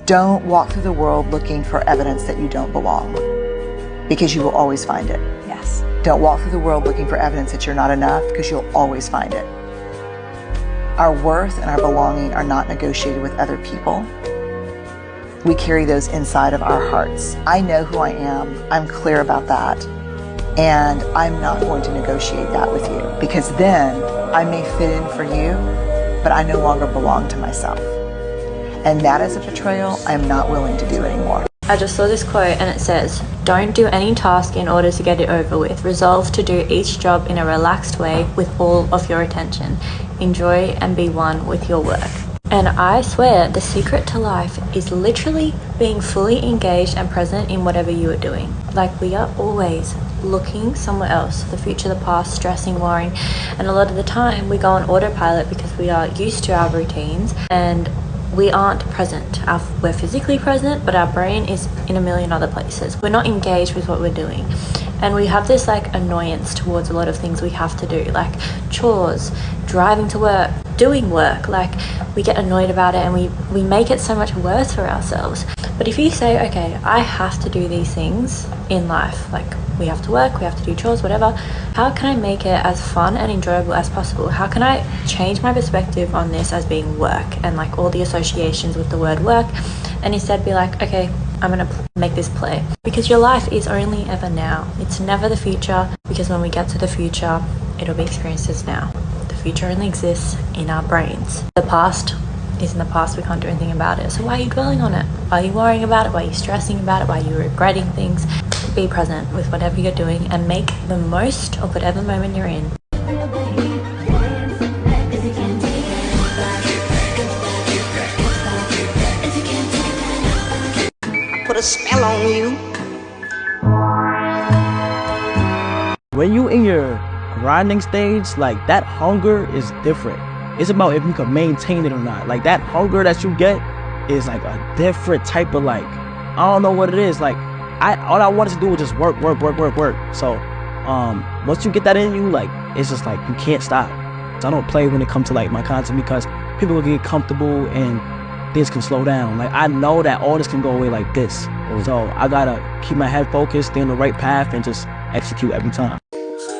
Don't walk through the world looking for evidence that you don't belong, because you will always find it. Yes. Don't walk through the world looking for evidence that you're not enough, because you'll always find it. Our worth and our belonging are not negotiated with other people. We carry those inside of our hearts. I know who I am. I'm clear about that. And I'm not going to negotiate that with you, because then I may fit in for you, but I no longer belong to myself. And that is a betrayal I'm not willing to do anymore. I just saw this quote and it says, "Don't do any task in order to get it over with. Resolve to do each job in a relaxed way with all of your attention. Enjoy and be one with your work." And I swear the secret to life is literally being fully engaged and present in whatever you are doing. Like, we are always looking somewhere else, the future, the past, stressing, worrying, and a lot of the time we go on autopilot because we are used to our routines and we aren't present. We're physically present, but our brain is in a million other places. We're not engaged with what we're doing. And we have this like annoyance towards a lot of things we have to do, like chores, driving to work, doing work. Like, we get annoyed about it and we make it so much worse for ourselves. But if you say, okay, I have to do these things in life, like we have to work, we have to do chores, whatever, how can I make it as fun and enjoyable as possible? How can I change my perspective on this as being work and like all the associations with the word work, and instead be like, okay, I'm gonna make this play? Because your life is only ever now. It's never the future, because when we get to the future, it'll be experienced as now. The future only exists in our brains. The past is in the past, we can't do anything about it. So why are you dwelling on it? Why are you worrying about it? Why are you stressing about it? Why are you regretting things? Be present with whatever you're doing and make the most of whatever moment you're in. Put a spell on you. When you in your grinding stage, like, that hunger is different. It's about if you can maintain it or not. Like, that hunger that you get is like a different type of, like, I don't know what it is. Like, all I wanted to do was just work. So once you get that in you, like, it's just like you can't stop. So I don't play when it comes to like my content, because people will get comfortable and things can slow down. Like, I know that all this can go away like this. So I gotta keep my head focused, stay on the right path, and just execute every time.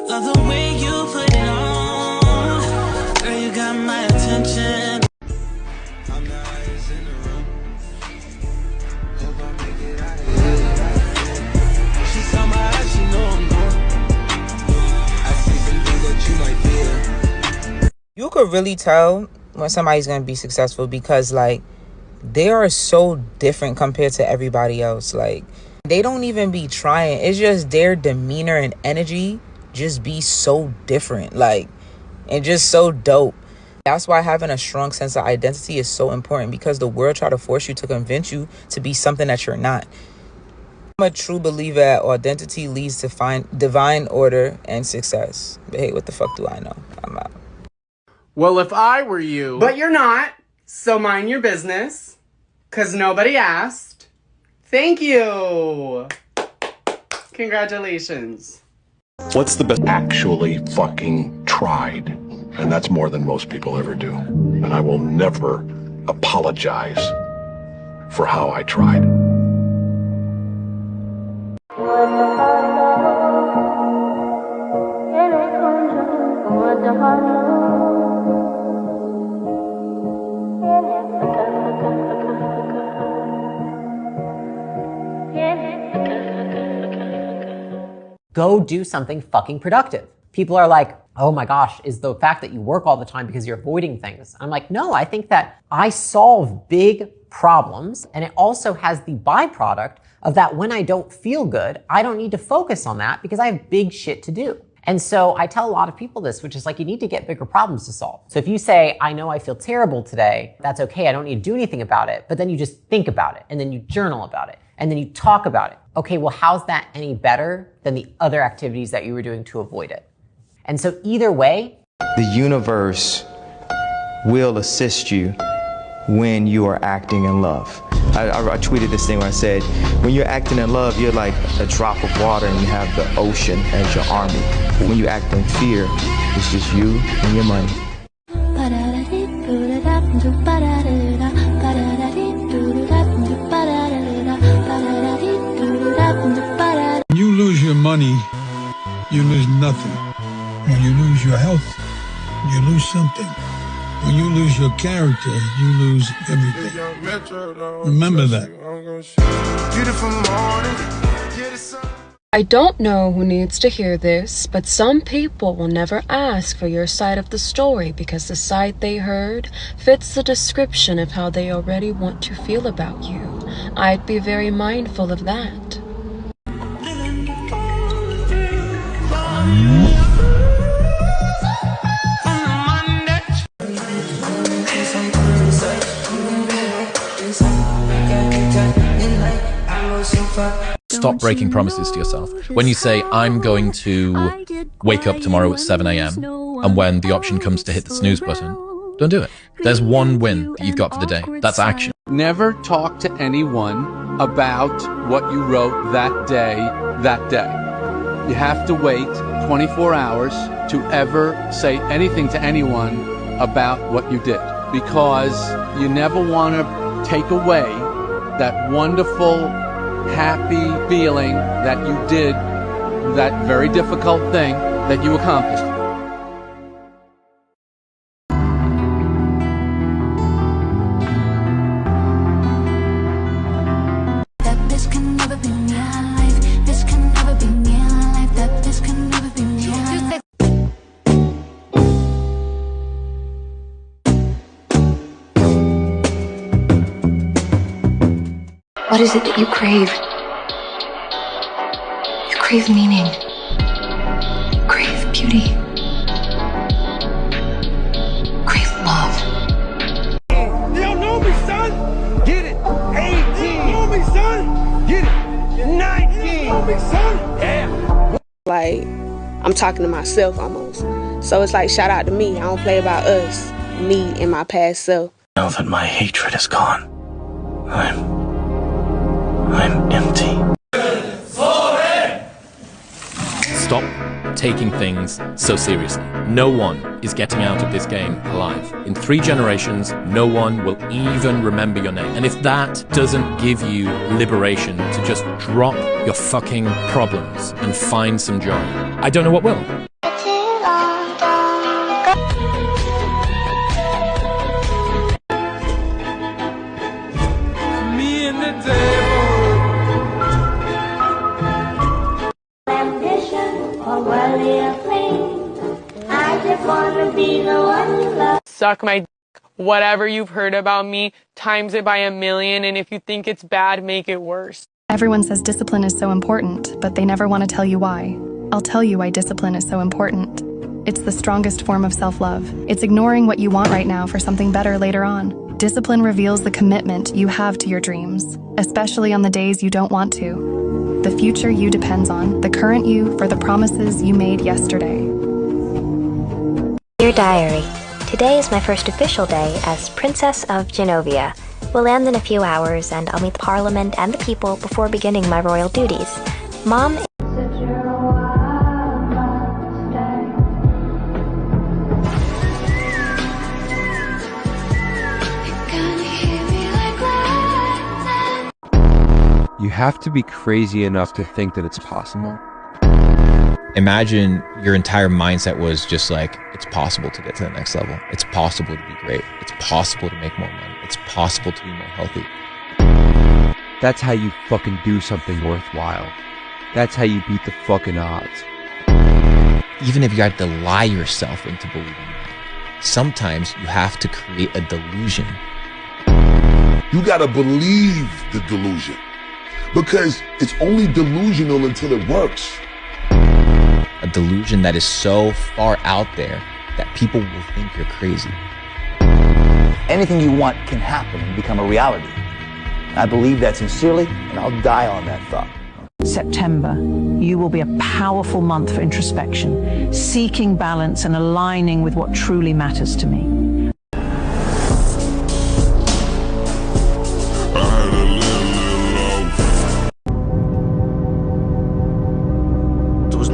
Love the way you put it on. Girl, you got my attention. I'm the highest in the room. Hope I make it out of here. She saw my eyes, she know I'm gone. I see some things that you might feel. You could really tell when somebody's gonna be successful, because like, they are so different compared to everybody else. Like, they don't even be trying. It's just their demeanor and energy just be so different, like, and just so dope. That's why having a strong sense of identity is so important, because the world try to force you to convince you to be something that you're not. I'm a true believer that identity leads to find divine order and success. But hey, what the fuck do I know? I'm out. Well, if I were you... But you're not, so mind your business, 'cause nobody asked. Thank you. Congratulations. What's the best? Actually fucking tried. And that's more than most people ever do. And I will never apologize for how I tried. Go do something fucking productive. People are like, oh my gosh, is the fact that you work all the time because you're avoiding things? I'm like, no, I think that I solve big problems, and it also has the byproduct of that when I don't feel good, I don't need to focus on that because I have big shit to do. And so I tell a lot of people this, which is like, you need to get bigger problems to solve. So if you say, I know I feel terrible today, that's okay, I don't need to do anything about it, but then you just think about it, and then you journal about it, and then you talk about it. Okay, well, how's that any better than the other activities that you were doing to avoid it? And so either way, the universe will assist you when you are acting in love. I tweeted this thing where I said, when you're acting in love, you're like a drop of water and you have the ocean as your army. But when you act in fear, it's just you and your money. you lose nothing. When you lose your health, you lose something. When you lose your character, you lose everything. Remember that. I don't know who needs to hear this, but some people will never ask for your side of the story because the side they heard fits the description of how they already want to feel about you. I'd be very mindful of that. Stop breaking promises to yourself. When you say, I'm going to wake up tomorrow at 7 a.m. and when the option comes to hit the snooze button, don't do it. There's one win that you've got for the day. That's action. Never talk to anyone about what you wrote that day. You have to wait 24 hours to ever say anything to anyone about what you did, because you never want to take away that wonderful, happy feeling that you did that very difficult thing that you accomplished. What is it that you crave? You crave meaning. You crave beauty. You crave love. You don't know me, son! Get it! 18! You don't know me, son! Get it! 19! You don't know me, son! Yeah! Like, I'm talking to myself almost. So it's like, shout out to me. I don't play about us. Me and my past self. Now that my hatred is gone, I'm empty. Stop taking things so seriously. No one is getting out of this game alive. In 3 generations, no one will even remember your name. And if that doesn't give you liberation to just drop your fucking problems and find some joy, I don't know what will. Me and the devil. Suck my dick. Whatever you've heard about me, times it by 1,000,000, and if you think it's bad, make it worse. Everyone says discipline is so important, but they never want to tell you why. I'll tell you why discipline is so important. It's the strongest form of self-love. It's ignoring what you want right now for something better later on. Discipline reveals the commitment you have to your dreams, especially on the days you don't want to. The future you depends on, the current you for the promises you made yesterday. Dear Diary, today is my first official day as Princess of Genovia. We'll land in a few hours and I'll meet the Parliament and the people before beginning my royal duties. Mom... You have to be crazy enough to think that it's possible. Imagine your entire mindset was just like, it's possible to get to the next level. It's possible to be great. It's possible to make more money. It's possible to be more healthy. That's how you fucking do something worthwhile. That's how you beat the fucking odds. Even if you have to lie yourself into believing that, sometimes you have to create a delusion. You gotta believe the delusion. Because it's only delusional until it works. A delusion that is so far out there that people will think you're crazy. Anything you want can happen and become a reality. I believe that sincerely, and I'll die on that thought. September, you will be a powerful month for introspection, seeking balance and aligning with what truly matters to me.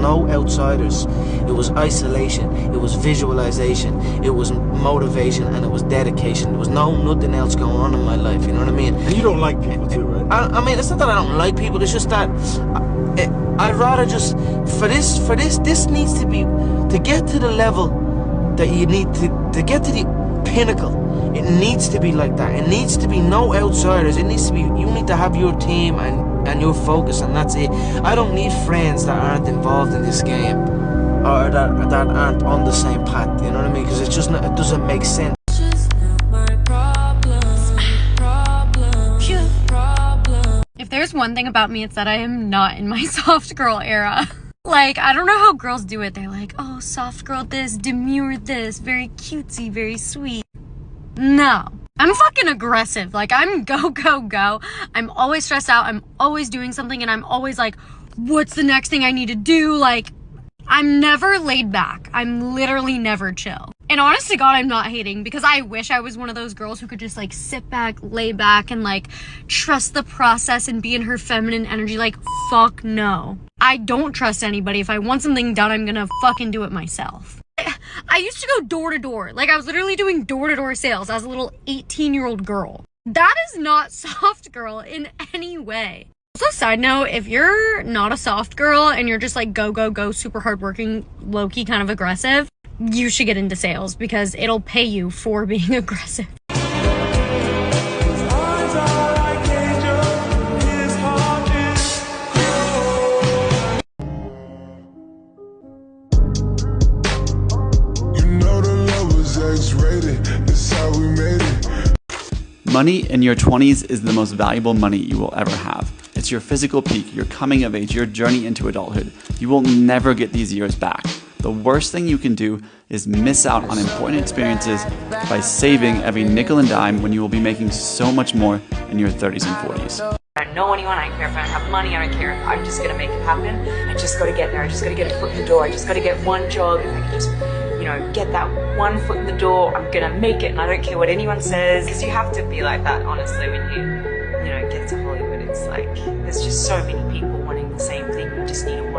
No outsiders. It was isolation. It was visualization. It was motivation, and it was dedication. There was nothing else going on in my life. You know what I mean? And you don't like people too, right? I mean, it's not that I don't like people. It's just that I'd rather just, this needs to be, to get to the level that you need to get to the pinnacle, it needs to be like that. It needs to be no outsiders. It needs to be, you need to have your team and your focus, and that's it. I don't need friends that aren't involved in this game, or that aren't on the same path, you know what I mean? Because it's just not, it doesn't make sense. If there's one thing about me, it's that I am not in my soft girl era. Like, I don't know how girls do it. They're like, oh, soft girl this, demure this, very cutesy, very sweet. No. I'm fucking aggressive. Like, I'm go, go, go. I'm always stressed out. I'm always doing something, and I'm always like, what's the next thing I need to do? Like, I'm never laid back. I'm literally never chill. And honest to God, I'm not hating, because I wish I was one of those girls who could just like sit back, lay back, and like trust the process and be in her feminine energy. Like, fuck no. I don't trust anybody. If I want something done, I'm gonna fucking do it myself. I used to go door to door. Like, I was literally doing door-to-door sales as a little 18-year-old girl. That is not soft girl in any way. Also, side note, if you're not a soft girl and you're just like go, go, go, super hardworking, low-key kind of aggressive, you should get into sales, because it'll pay you for being aggressive. Money in your 20s is the most valuable money you will ever have. It's your physical peak, your coming of age, your journey into adulthood. You will never get these years back. The worst thing you can do is miss out on important experiences by saving every nickel and dime when you will be making so much more in your 30s and 40s. I don't know anyone, I don't care if I don't have money, I don't care if I'm just gonna make it happen. I just gotta get there, I just gotta get a foot in the door, I just gotta get one job. If I can just, you know, get that one foot in the door, I'm gonna make it, and I don't care what anyone says. Because you have to be like that, honestly, when you know, get to Hollywood. It's like, there's just so many people wanting the same thing, you just need to